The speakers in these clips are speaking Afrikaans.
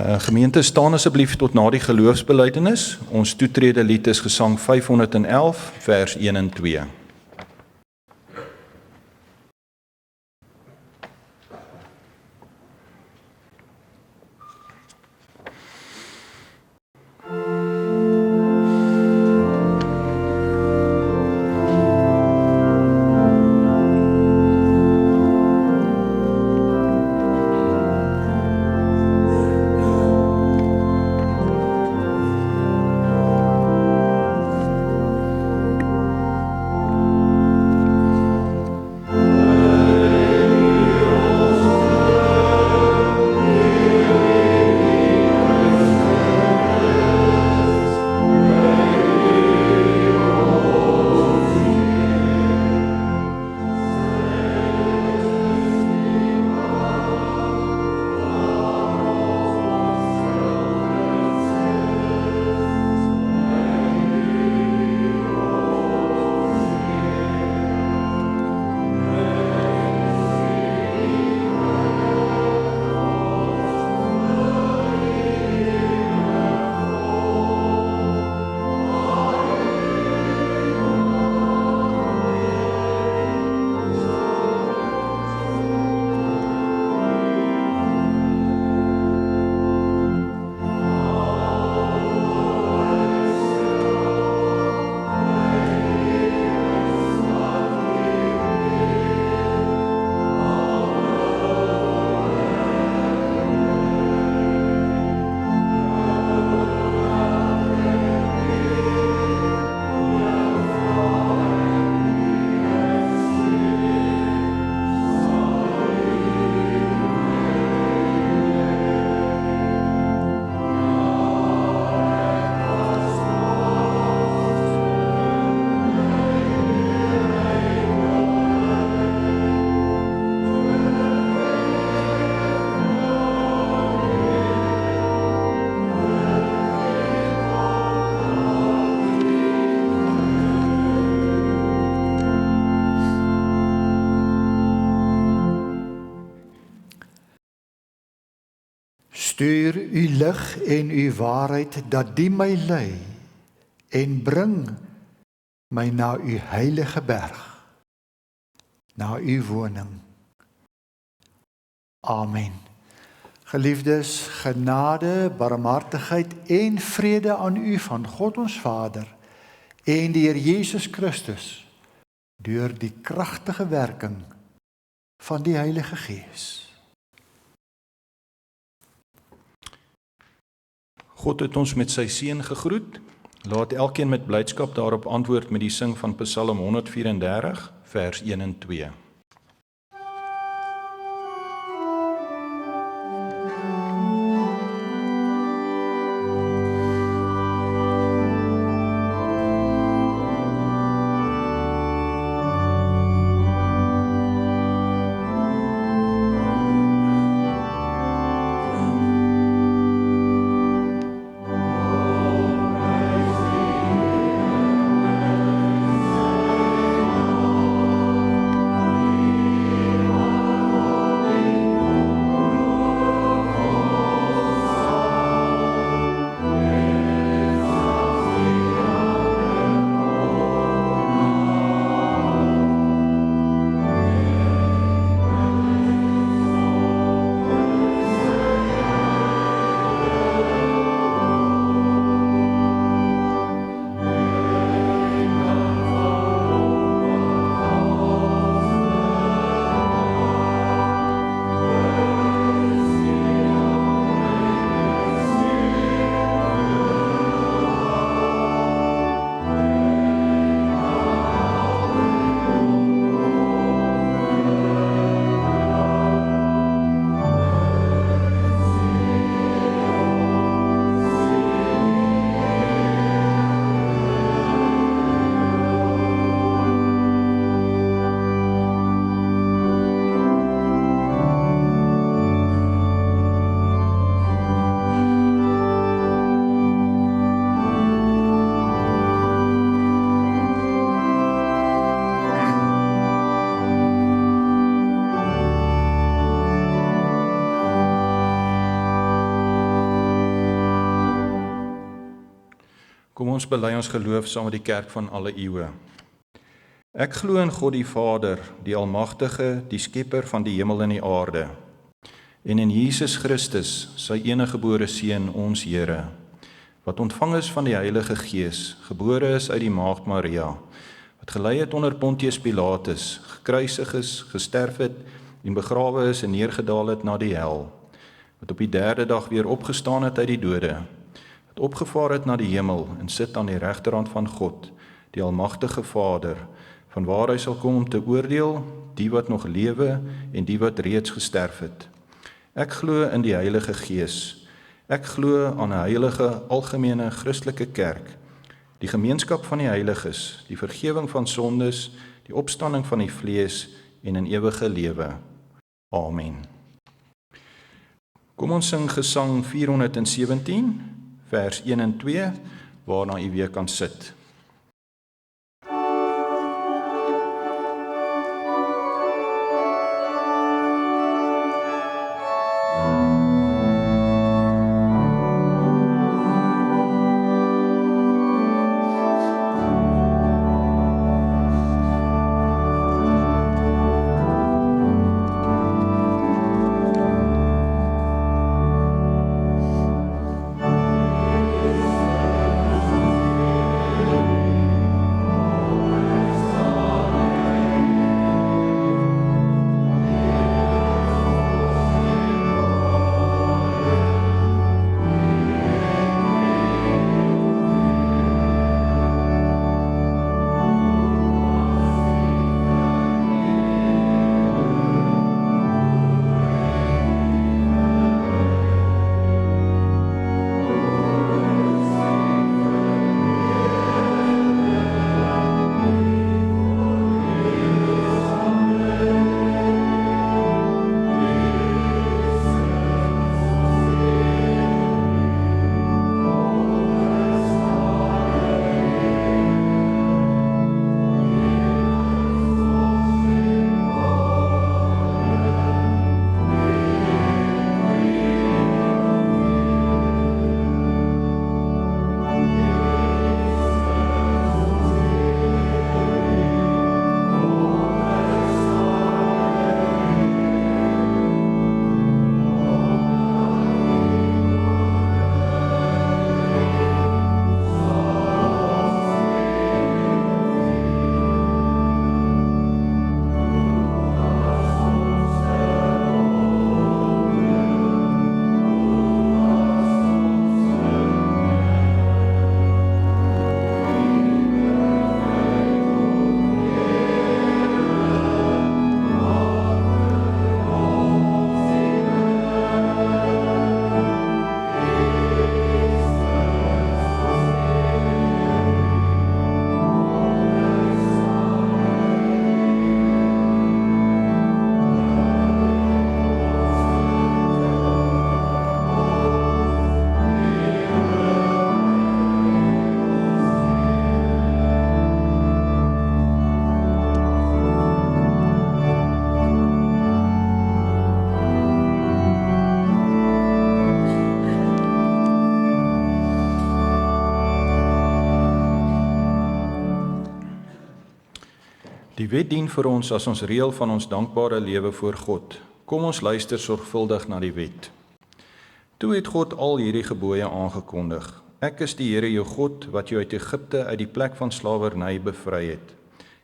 Gemeente, staan asseblief tot na die geloofsbelijdenis. Ons toetrede lied is gesang 511, vers 1 en 2. Stuur u lig en u waarheid, dat die my lei, en bring my na u heilige berg, na u woning. Amen. Geliefdes, genade, barmhartigheid en vrede aan u van God ons Vader en die Heer Jesus Christus, deur die kragtige werking van die Heilige Gees. God het ons met sy seën gegroet. Laat elkeen met blydskap daarop antwoord met die sing van Psalm 134, vers 1 en 2. Kom ons bely ons geloof saam met die kerk van alle eeue. Ek glo in God die Vader, die Almagtige, die Skepper van die hemel en die aarde, en in Jesus Christus, sy eniggebore Seun, ons Here, wat ontvang is van die Heilige Gees, gebore is uit die Maagd Maria, wat gelei het onder Pontius Pilatus, gekruisig is, gesterf het, en begrawe is en neergedaal het na die hel, wat op die 3de dag weer opgestaan het uit die dode, wat opgevaar het na die hemel en sit aan die regterhand van God, die Almagtige Vader, van waar hy sal kom om te oordeel, die wat nog lewe en die wat reeds gesterf het. Ek glo in die Heilige Gees. Ek glo aan 'n heilige, algemene Christelike kerk, die gemeenskap van die heiliges, die vergifnis van sondes, die opstanding van die vlees en 'n ewige lewe. Amen. Kom ons sing Gesang 417, vers 1 en 2, waarna u weer kan sit. Die wet dien vir ons as ons reël van ons dankbare lewe voor God. Kom ons luister sorgvuldig na die wet. Toe het God al hierdie gebooie aangekondig. Ek is die Here jou God, wat jou uit Egipte uit die plek van slawerny bevry het.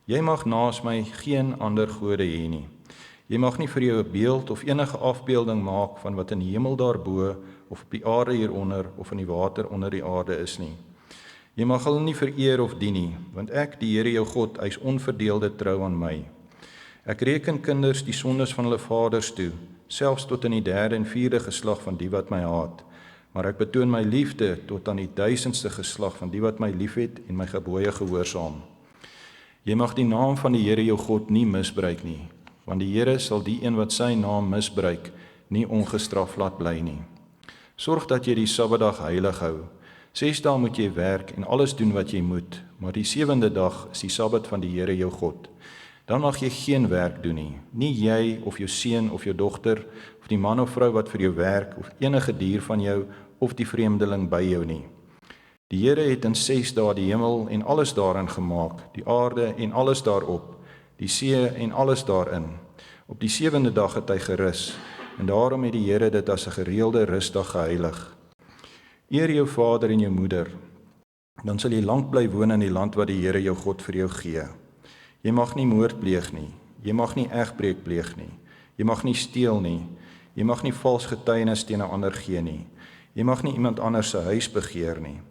Jy mag naas my geen ander gode hê nie. Jy mag nie vir jou 'n beeld of enige afbeelding maak van wat in die hemel daarbo, of op die aarde hieronder, of in die water onder die aarde is nie. Jy mag hulle nie vereer of dien nie, want ek, die Here jou God, is onverdeelde trou aan my. Ek reken kinders die sondes van hulle vaders toe, selfs tot in die 3de en 4de geslag van die wat my haat. Maar ek betoon my liefde tot aan die 1000ste geslag van die wat my liefhet en my gebooie gehoorsaam. Jy mag die naam van die Here jou God nie misbruik nie, want die Here sal die een wat sy naam misbruik, nie ongestraf laat bly nie. Sorg dat jy die Sabbatdag heilig hou. 6 dae moet jy werk en alles doen wat jy moet, maar die 7de dag is die Sabbat van die Here jou God. Dan mag jy geen werk doen nie, nie jy of jou seun of jou dogter, of die man of vrou wat vir jou werk, of enige dier van jou, of die vreemdeling by jou nie. Die Here het in 6 dae die hemel en alles daarin gemaak, die aarde en alles daarop, die see en alles daarin. Op die 7de dag het hy gerus, en daarom het die Here dit as 'n gereelde rusdag geheilig. Eer jou vader en jou moeder, dan sal jy lank bly woon in die land wat die Here jou God vir jou gee. Jy mag nie moord pleeg nie, jy mag nie egbreek pleeg nie, jy mag nie steel nie, jy mag nie vals getuienis teen 'n ander gee nie, jy mag nie iemand anders se huis begeer nie,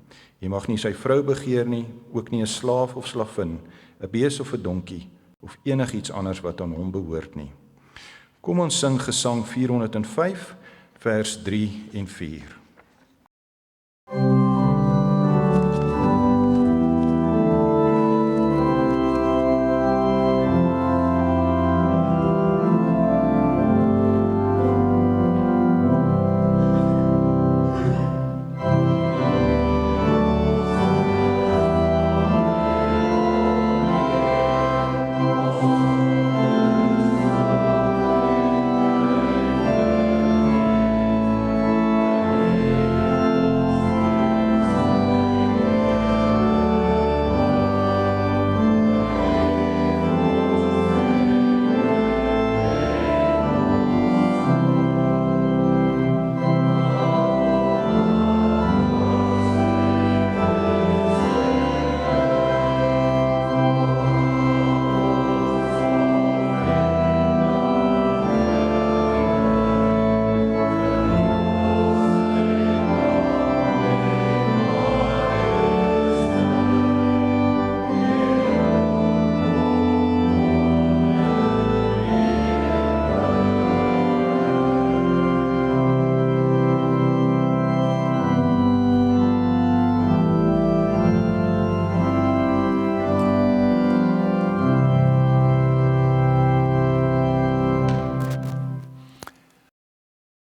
jy mag nie sy vrou begeer nie, ook nie 'n slaaf of slavin, 'n bees of 'n donkie, of enigiets anders wat aan hom behoort nie. Kom ons sing Gesang 405, vers 3 en 4.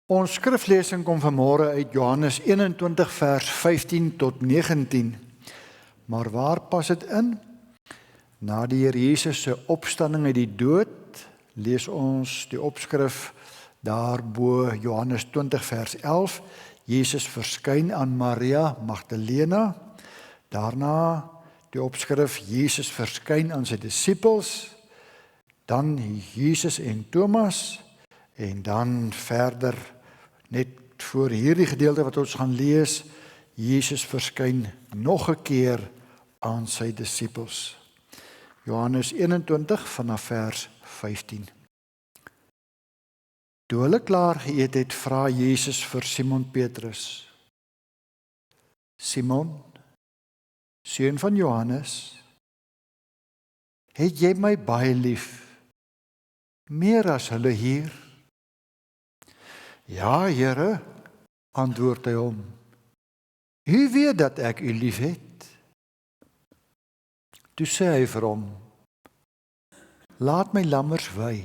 Ons skriflesing kom vanmôre uit Johannes 21 vers 15 tot 19. Maar waar pas dit in? Na die Here Jesus se opstanding uit die dood, lees ons die opskrif daarbo Johannes 20 vers 11. Jesus verskyn aan Maria Magdalena. Daarna die opskrif Jesus verskyn aan sy disippels. Dan Jesus en Thomas. En dan verder, net voor hierdie gedeelte wat ons gaan lees, Jesus verskyn nog 'n keer aan sy disippels. Johannes 21 vanaf vers 15. Toe hulle klaar geëet het, vra Jesus vir Simon Petrus: Simon, seun van Johannes, het jy my baie lief, meer as hulle hier? Ja, Here, antwoord hy hom. U weet dat ek u lief het. Toe sê hy vir hom: laat my lammers wei.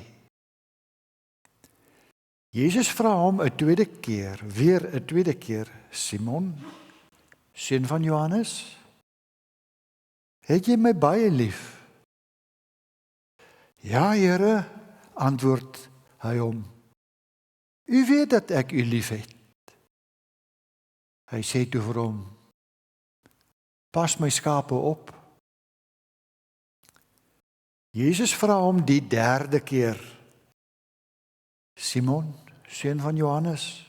Jesus vra hom 'n tweede keer, Simon, seun van Johannes, het jy my baie lief? Ja, Here, antwoord hy hom. U weet dat ek u lief het. Hy sê toe vir hom: pas my skape op. Jesus vra hom die derde keer: Simon, seun van Johannes,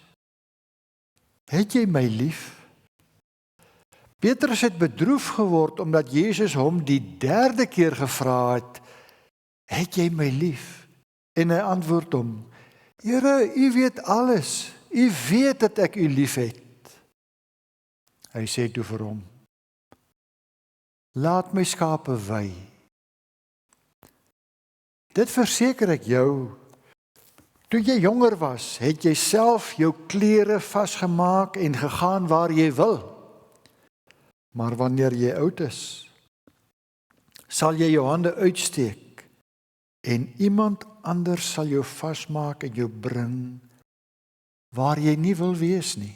het jy my lief? Petrus het bedroef geword omdat Jesus hom die derde keer gevra het: het jy my lief? En hy antwoord hom: Here, u weet alles. U weet dat ek u lief het. Hy sê toe vir hom: laat my skape wei. Dit verseker ek jou, toe jy jonger was, het jy self jou klere vasgemaak en gegaan waar jy wil. Maar wanneer jy oud is, sal jy jou hande uitsteek en iemand anders sal jou vasmaak en jou bring waar jy nie wil wees nie.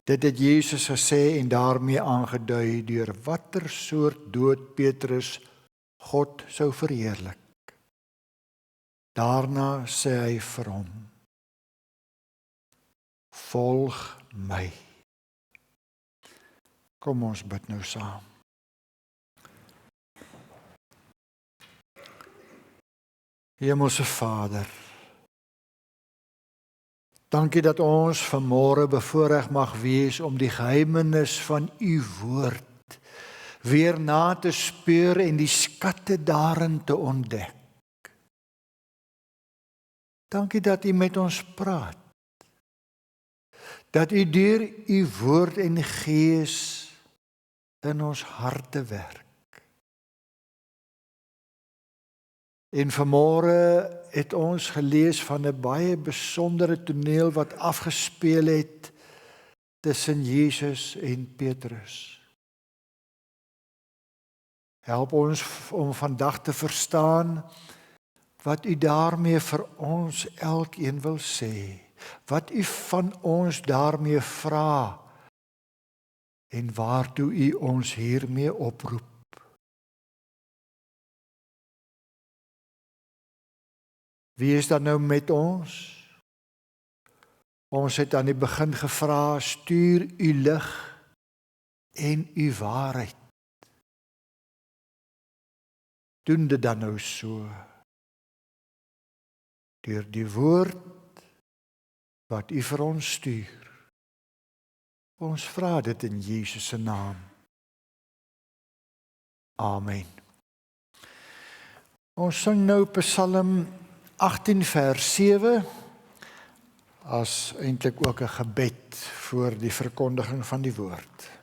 Dit het Jesus gesê en daarmee aangedui deur watter soort dood Petrus God sou verheerlik. Daarna sê hy vir hom: volg my. Kom ons bid nou saam. Hemelse Vader, dankie dat ons vanmôre bevoorreg mag wees om die geheimenis van u woord weer na te speur en die skatte daarin te ontdek. Dankie dat u met ons praat, dat u deur u woord en gees in ons harte werk. En vanmôre het ons gelees van 'n baie besondere toneel wat afgespeel het tussen Jesus en Petrus. Help ons om vandag te verstaan wat u daarmee vir ons elkeen wil sê, wat u van ons daarmee vra en waartoe u ons hiermee oproep. Wie is dan nou met ons? Ons het aan die begin gevra, stuur u lig en u waarheid. Doen dit dan nou so, deur die woord wat u vir ons stuur. Ons vra dit in Jesus se naam. Amen. Ons sing nou Psalm 18 vers 7 as eintlik ook 'n gebed voor die verkondiging van die woord.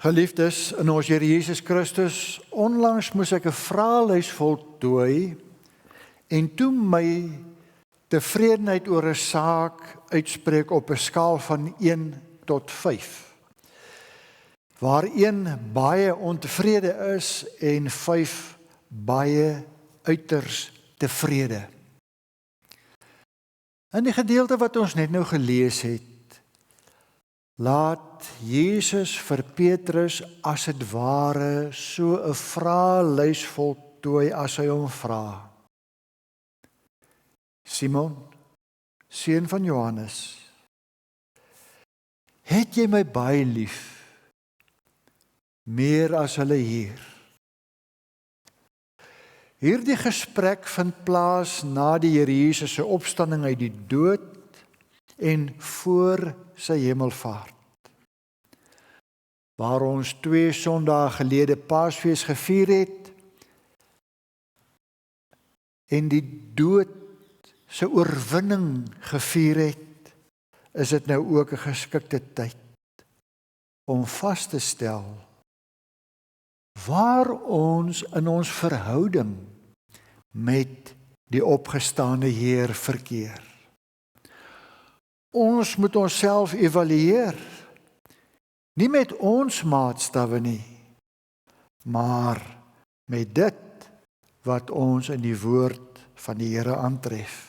Geliefdes, in ons Here Jesus Christus, onlangs moes ek 'n vraelys voltooi en toe my tevredenheid oor 'n saak uitspreek op 'n skaal van 1 tot 5. Waar 1 baie ontevrede is en 5 baie uiters tevrede. In die gedeelte wat ons net nou gelees het, laat Jesus vir Petrus as dit ware so 'n vraelys voltooi as hy hom vra. Simon, seun van Johannes, het jy my baie lief, meer as hulle hier? Hierdie gesprek vind plaas na die Here Jesus se opstanding uit die dood en voor sy hemelvaart. Waar ons 2 Sondae gelede Paasfees gevier het en die dood se oorwinning gevier het, is dit nou ook 'n geskikte tyd om vas te stel waar ons in ons verhouding met die opgestane Heer verkeer. Ons moet onsself evalueer, nie met ons maatstawwe nie, maar met dit wat ons in die woord van die Here aantref.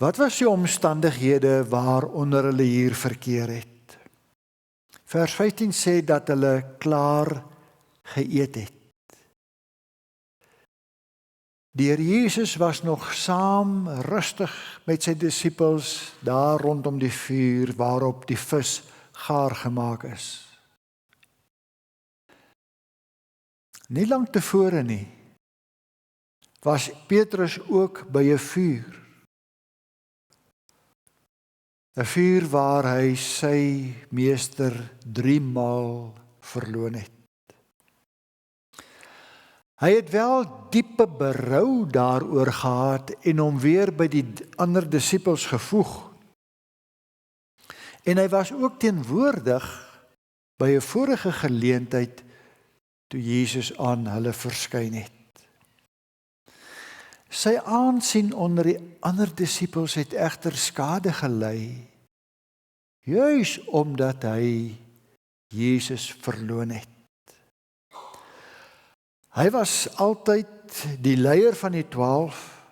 Wat was die omstandighede waaronder hulle hier verkeer het? Vers 15 sê dat hulle klaar geëet het. Die Here Jesus was nog saam rustig met sy disippels daar rondom die vuur waarop die vis gaar gemaak is. Nie lank tevore nie, was Petrus ook by 'n vuur. 'n Vuur waar hy sy meester 3 maal verloon het. Hy het wel diepe berou daaroor gehad en hom weer by die ander disippels gevoeg. En hy was ook teenwoordig by 'n vorige geleentheid toe Jesus aan hulle verskyn het. Sy aansien onder die ander disippels het egter skade gelei, juis omdat hy Jesus verloon het. Hy was altyd die leier van die 12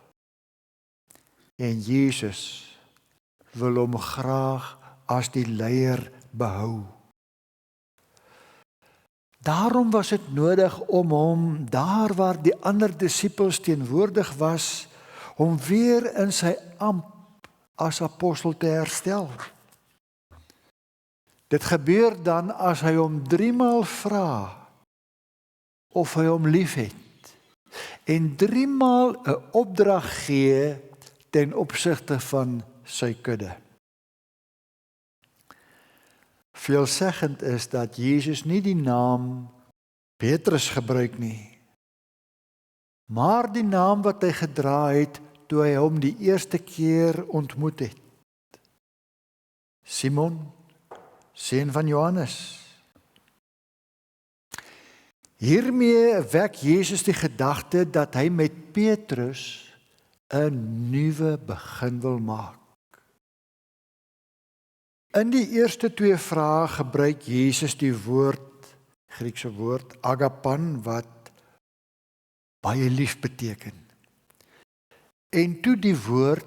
en Jesus wil hom graag as die leier behou. Daarom was dit nodig om hom daar waar die ander disippels teenwoordig was, om weer in sy amp as apostel te herstel. Dit gebeur dan as hy hom 3 maal vra of hy hom liefhet en 3 maal 'n opdrag gee ten opsigte van sy kudde. Veelzeggend is dat Jesus nie die naam Petrus gebruik nie, maar die naam wat hy gedra het toe hy hom die eerste keer ontmoet het. Simon, seun van Johannes. Hiermee wek Jesus die gedagte dat hy met Petrus 'n nuwe begin wil maak. In die eerste 2 vrae gebruik Jesus die Griekse woord agapan, wat baie lief beteken. En toe die woord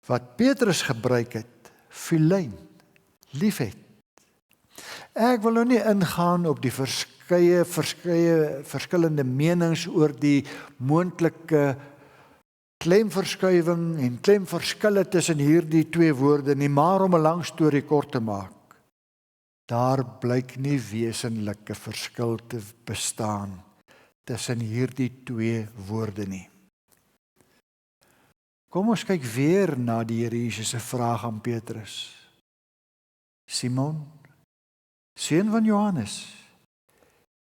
wat Petrus gebruik het, philein, liefhet. Ek wil nou nie ingaan op die verskillende menings oor die moontlike klemverskuiwing en klemverskille tussen hierdie 2 woorde nie, maar om 'n lang storie kort te maak. Daar blyk nie wesenlike verskil te bestaan tussen hierdie 2 woorde nie. Kom ons kyk weer na die Here Jesus se vraag aan Petrus. Simon, seun van Johannes,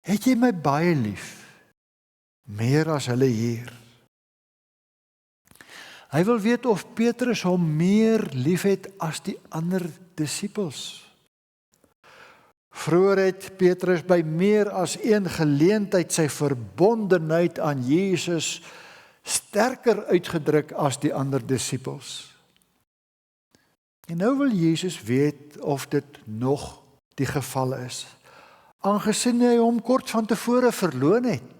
het jy my baie lief, meer as hulle hier? Hy wil weet of Petrus hom meer liefhet as die ander disippels. Vroeger het Petrus by meer as een geleentheid sy verbondenheid aan Jesus sterker uitgedruk as die ander disippels. En nou wil Jesus weet of dit nog die geval is, aangesien hy hom kort van tevore verloon het.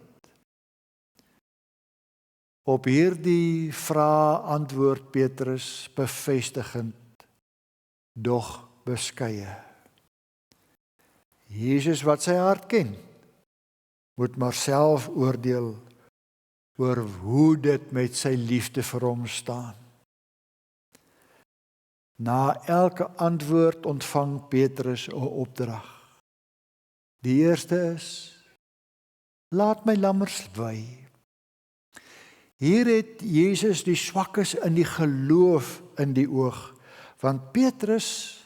Op hierdie vraag antwoord Petrus bevestigend, doch beskeie. Jesus wat sy hart ken, moet maar self oordeel oor hoe dit met sy liefde vir hom staan. Na elke antwoord ontvang Petrus 'n opdrag. Die eerste is, laat my lammers wei. Hier het Jesus die swakkes in die geloof in die oog, want Petrus,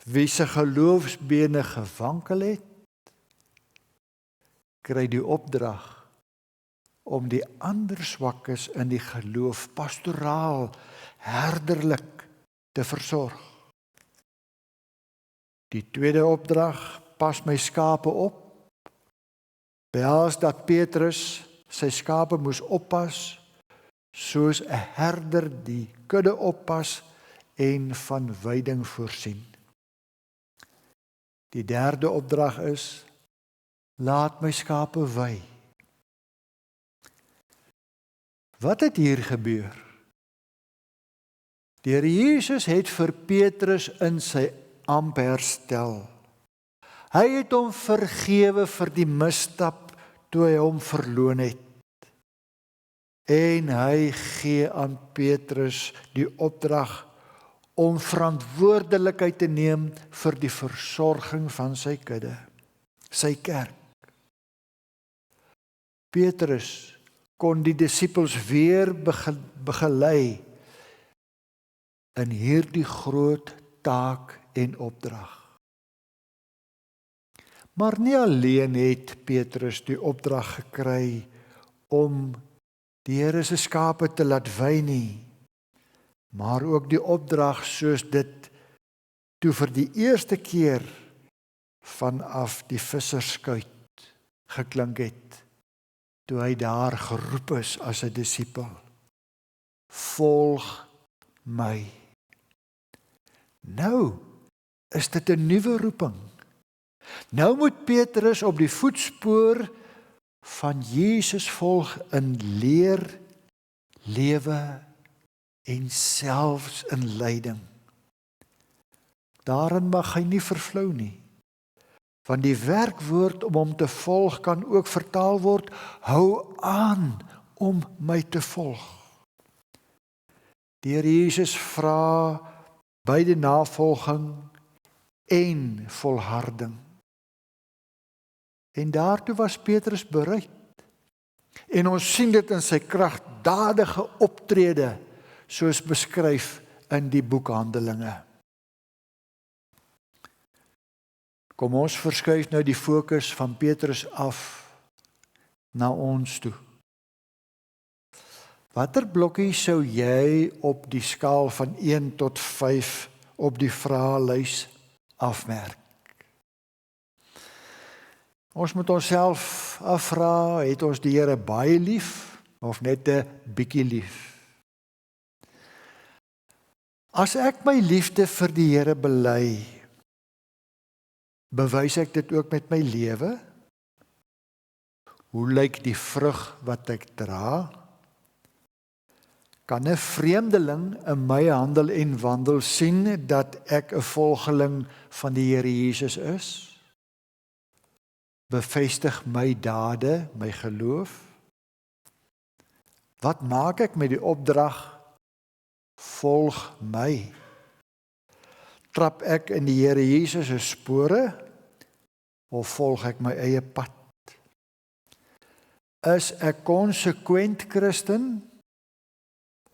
wie se geloofsbene gewankel het, kry die opdrag om die ander swakkes in die geloof pastoraal, herderlik te versorg. Die tweede opdrag, pas my skape op, behels dat Petrus sy skape moes oppas, soos 'n herder die kudde oppas en van weiding voorsien. Die derde opdrag is, laat my skape wei. Wat het hier gebeur? Die Here Jesus het vir Petrus in sy amp herstel. Hy het hom vergewe vir die misstap toe hy hom verloon het. En hy gee aan Petrus die opdrag om verantwoordelikheid te neem vir die versorging van sy kudde, sy kerk. Petrus kon die disippels weer begelei in hierdie groot taak en opdrag. Maar nie alleen het Petrus die opdrag gekry om die Here se skape te laat wei nie, maar ook die opdrag soos dit toe vir die eerste keer vanaf die visserskuit geklink het, toe hy daar geroep is as 'n disipel. Volg my. Nou is dit 'n nuwe roeping. Nou moet Petrus op die voetspoor van Jesus volg in leer, lewe en selfs in lyding. Daarin mag hy nie vervlou nie. Want die werkwoord om hom te volg kan ook vertaal word, hou aan om my te volg. Die Here Jesus vra beide navolging en volharding. En daartoe was Petrus bereid. En ons sien dit in sy kragtdadige optrede, soos beskryf in die boek Handelinge. Kom ons verskuif nou die fokus van Petrus af na ons toe. Watter blokkie sou jy op die skaal van 1 tot 5 op die vraelys afmerk? Ons moet onsself afvra, het ons die Here baie lief of net 'n bietjie lief? As ek my liefde vir die Here bely, bewys ek dit ook met my lewe? Hoe lyk die vrug wat ek dra? Kan 'n vreemdeling in my handel en wandel sien dat ek 'n volgeling van die Here Jesus is? Bevestig my dade, my geloof? Wat maak ek met die opdrag, volg my? Trap ek in die Here Jesus se spore, of volg ek my eie pad? Is ek konsekwent Christen,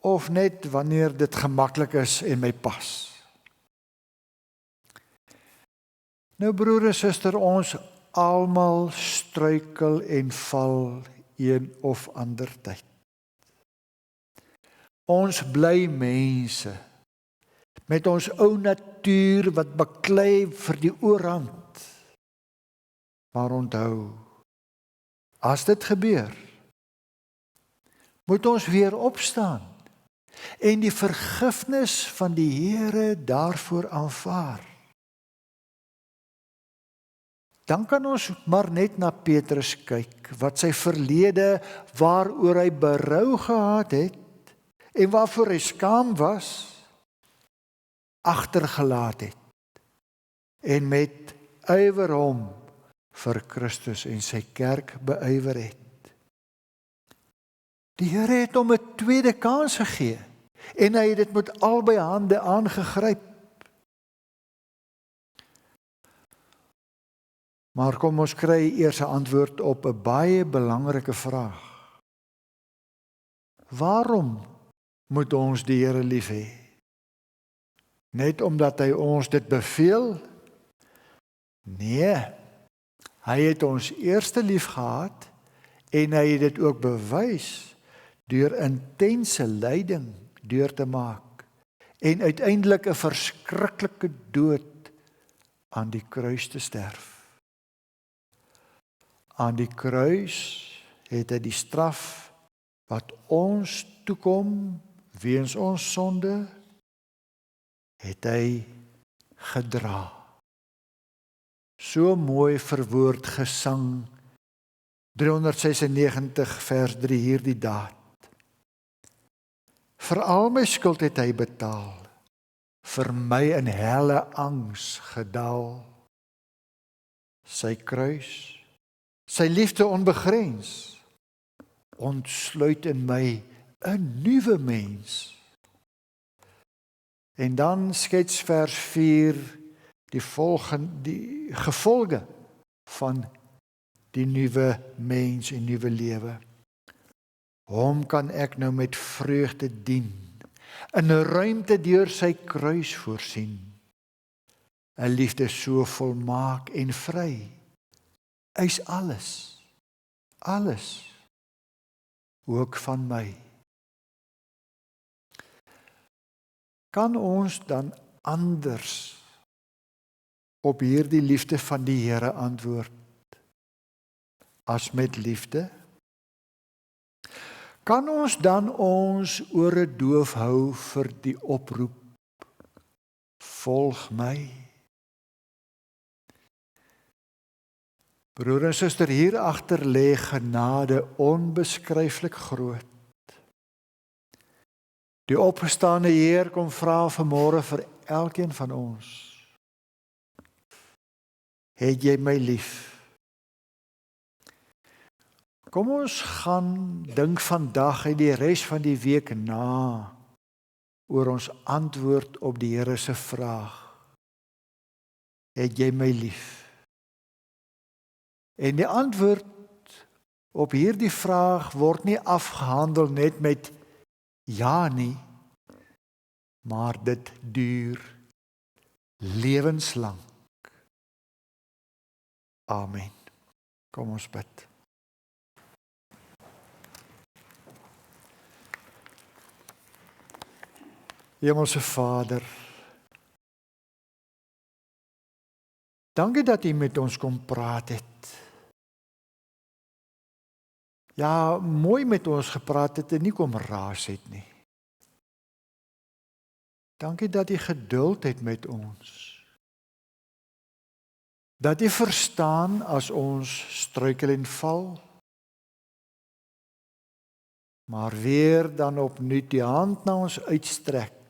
of net wanneer dit gemaklik is en my pas? Nou broer en suster, ons almal struikel en val een of ander tyd. Ons bly mense met ons ou natuur wat baklei vir die oorhand. Maar onthou, as dit gebeur, moet ons weer opstaan en die vergifnis van die Here daarvoor aanvaar. Dan kan ons maar net na Petrus kyk, wat sy verlede waaroor hy berou gehad het en waarvoor hy skaam was, agtergelaat het en met ywer hom vir Christus en sy kerk beywer het. Die Here het hom 'n tweede kans gegee en hy het dit met albei hande aangegryp. Maar kom ons kry eers 'n antwoord op 'n baie belangrike vraag. Waarom moet ons die Here lief hê? Net omdat hy ons dit beveel? Nee, hy het ons eerste lief gehad en hy het dit ook bewys deur intense lyding deur te maak en uiteindelik 'n verskriklike dood aan die kruis te sterf. Aan die kruis het hy die straf wat ons toekom weens ons sonde, het hy gedra. So mooi verwoord gesang 396 vers 3 hierdie daad. Vir al my skuld het hy betaal, vir my in helle angs gedaal. Sy kruis, sy liefde onbegrens, ontsluit in my 'n nuwe mens. En dan skets vers 4 die gevolge van die nuwe mens en nuwe lewe. Hom kan ek nou met vreugde dien, in 'n ruimte deur sy kruis voorsien. 'n liefde so volmaak en vry. Hy's alles, ook van my. Kan ons dan anders op hierdie liefde van die Here antwoord as met liefde? Kan ons dan ons ore doof hou vir die oproep, volg my? Broer en suster, hier agter lê genade onbeskryflik groot. Die opgestane Heer kom vra vanmôre vir elkeen van ons. Het jy my lief? Kom ons gaan dink vandag en die res van die week na oor ons antwoord op die Here se vraag. Het jy my lief? En die antwoord op hierdie vraag word nie afgehandel net met ja nie, maar dit duur lewenslang. Amen. Kom ons bid. Hemelse Vader, dankie dat U met ons kom praat het. Ja, mooi met ons gepraat het en nie kom raas het nie. Dankie dat U geduld het met ons. Dat U verstaan as ons struikel en val. Maar weer dan opnuut die hand na ons uitstrek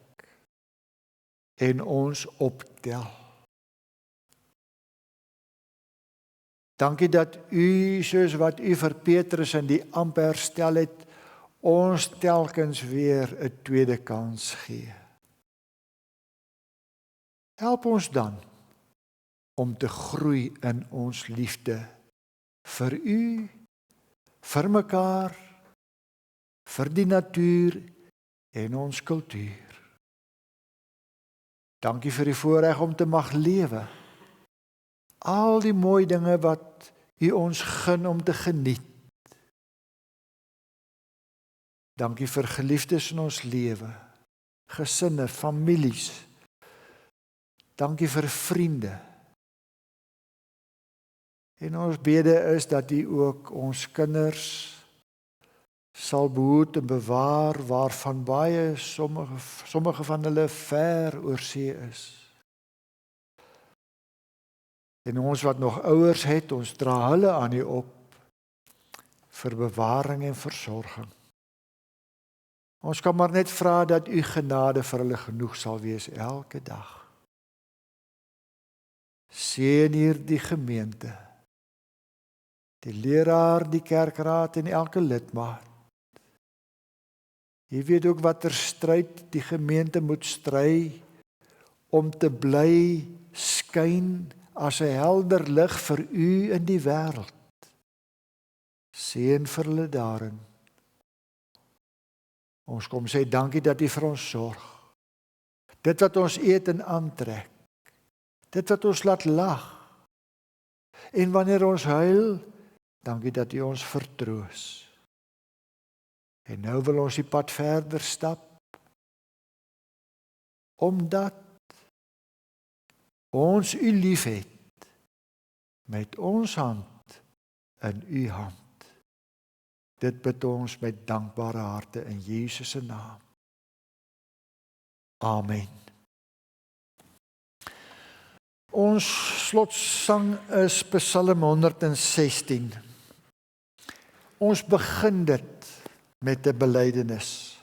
en ons optel. Dankie dat U, soos wat U vir Petrus in die amp herstel het, ons telkens weer 'n tweede kans gee. Help ons dan om te groei in ons liefde vir U, vir mekaar, vir die natuur en ons kultuur. Dankie vir die voorreg om te mag lewe. Al die mooi dinge wat U ons gun om te geniet. Dankie vir geliefdes in ons lewe, gesinne, families. Dankie vir vriende. En ons bede is dat U ook ons kinders sal behoed en bewaar, waarvan baie sommige van hulle ver oor see is. En ons wat nog ouers het, ons dra hulle aan U op vir bewaring en versorging. Ons kan maar net vra dat U genade vir hulle genoeg sal wees elke dag. Seën hierdie gemeente, die leraar, die kerkraad en elke lidmaat. U weet ook watter stryd die gemeente moet stry om te bly skyn as 'n helder lig vir U in die wêreld. Seën vir hulle daarin. Ons kom sê dankie dat U vir ons sorg. Dit wat ons eet en aantrek. Dit wat ons laat lag. En wanneer ons huil, dankie dat U ons vertroos. En nou wil ons die pad verder stap, omdat ons U liefhet, met ons hand in U hand. Dit bid ons met dankbare harte in Jesus se naam. Amen. Ons slotsang is Psalm 116. Ons begin dit met 'n belydenis.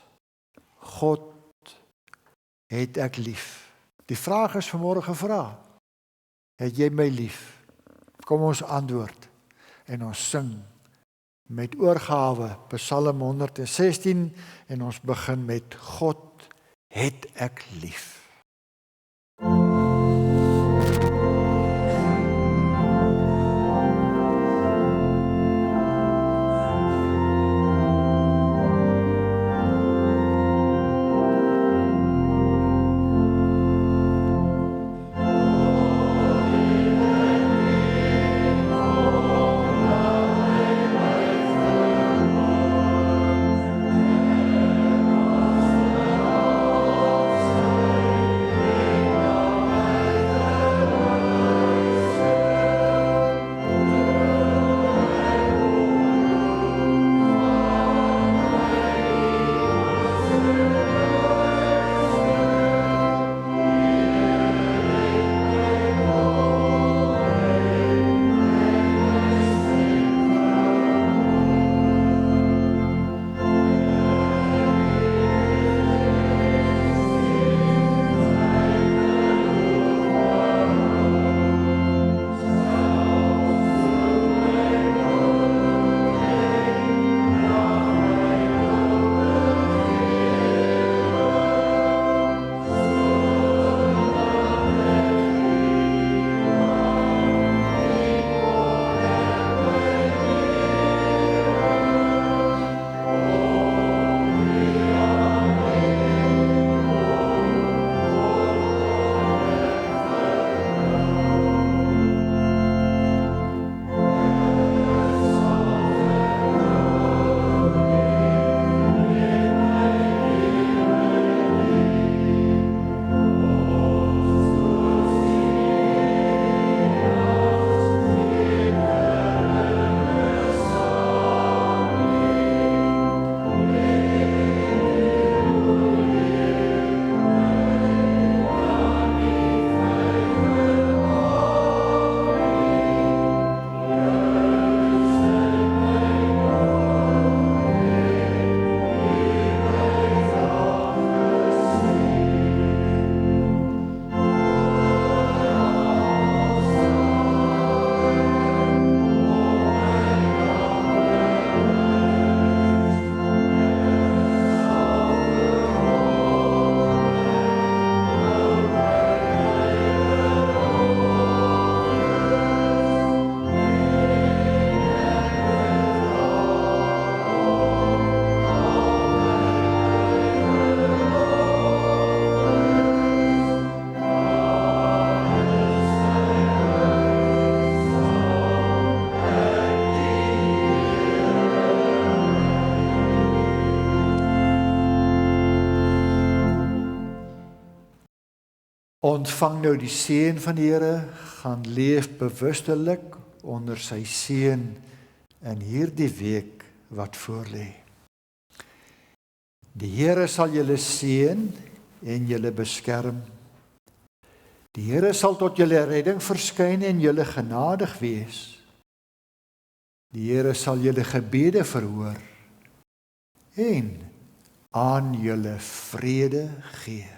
God het ek lief. Die vraag is vanmôre gevra. Het jy my lief? Kom ons antwoord en ons sing met oorgawe, Psalm 116, en ons begin met God het ek lief. Ontvang nou die seën van die Here, gaan leef bewustelik onder sy seën in hierdie week wat voorlê. Die Here sal julle seën en julle beskerm. Die Here sal tot julle redding verskyn en julle genadig wees. Die Here sal julle gebede verhoor en aan julle vrede gee.